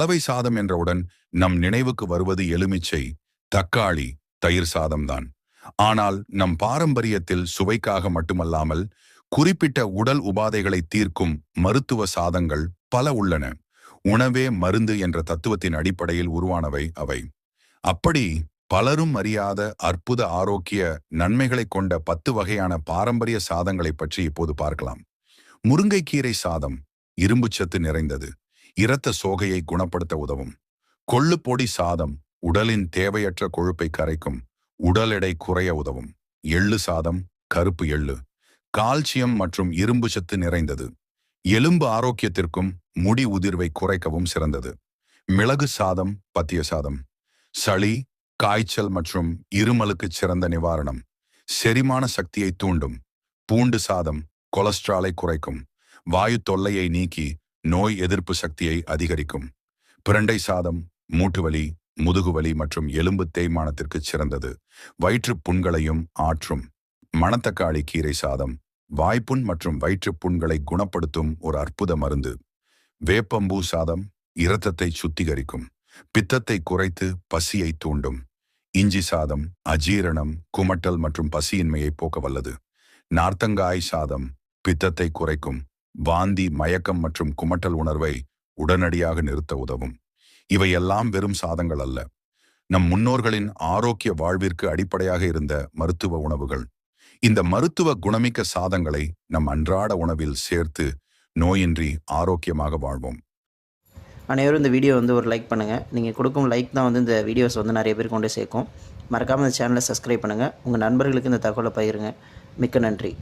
கலவை சாதம் என்றவுடன் நம் நினைவுக்கு வருவது எலுமிச்சை, தக்காளி, தயிர் சாதம்தான். ஆனால் நம் பாரம்பரியத்தில் சுவைக்காக மட்டுமல்லாமல் குறிப்பிட்ட உடல் உபாதைகளை தீர்க்கும் மருத்துவ சாதங்கள் பல உள்ளன. உணவே மருந்து என்ற தத்துவத்தின் அடிப்படையில் உருவானவை அவை. அப்படி பலரும் அறியாத அற்புத ஆரோக்கிய நன்மைகளை கொண்ட 10 வகையான பாரம்பரிய சாதங்களை பற்றி இப்போது பார்க்கலாம். முருங்கைக்கீரை சாதம் இரும்புச்சத்து நிறைந்தது, இரத்த சோகையை குணப்படுத்த உதவும். கொள்ளு பொடி சாதம் உடலின் தேவையற்ற கொழுப்பை கரைக்கும், உடல் எடை குறைய உதவும். எள்ளு சாதம் கருப்பு எள்ளு கால்சியம் மற்றும் இரும்பு சத்து நிறைந்தது, எலும்பு ஆரோக்கியத்திற்கும் முடி உதிர்வை குறைக்கவும் சிறந்தது. மிளகு சாதம் பத்திய சாதம் சளி, காய்ச்சல் மற்றும் இருமலுக்கு சிறந்த நிவாரணம், செரிமான சக்தியை தூண்டும். பூண்டு சாதம் கொலஸ்ட்ராலை குறைக்கும், வாயு தொல்லையை நீக்கி நோய் எதிர்ப்பு சக்தியை அதிகரிக்கும். பிரண்டை சாதம் மூட்டுவலி, முதுகுவலி மற்றும் எலும்பு தேய்மானத்திற்கு சிறந்தது, வயிற்றுப் புண்களையும் ஆற்றும். மணத்தக்காளி கீரை சாதம் வாய்ப்புண் மற்றும் வயிற்றுப் புண்களை குணப்படுத்தும் ஒரு அற்புத மருந்து. வேப்பம்பூ சாதம் இரத்தத்தை சுத்திகரிக்கும், பித்தத்தை குறைத்து பசியை தூண்டும். இஞ்சி சாதம் அஜீரணம், குமட்டல் மற்றும் பசியின்மையை போக்க வல்லது. நார்த்தங்காய் சாதம் பித்தத்தை குறைக்கும், வாந்தி, மயக்கம் மற்றும் குமட்டல் உணர்வை உடனடியாக நிறுத்த உதவும். இவையெல்லாம் வெறும் சாதங்கள் அல்ல, நம் முன்னோர்களின் ஆரோக்கிய வாழ்விற்கு அடிப்படையாக இருந்த மருத்துவ உணவுகள். இந்த மருத்துவ குணமிக்க சாதங்களை நம் அன்றாட உணவில் சேர்த்து நோயின்றி ஆரோக்கியமாக வாழ்வோம். அனைவரும் இந்த வீடியோ ஒரு லைக் பண்ணுங்கள். நீங்கள் கொடுக்கும் லைக் தான் இந்த வீடியோஸ் நிறைய பேர் கொண்டு சேர்க்கும். மறக்காமல் இந்த சேனலை சப்ஸ்கிரைப் பண்ணுங்கள். உங்கள் நண்பர்களுக்கு இந்த தகவலை பகிருங்க. மிக்க நன்றி.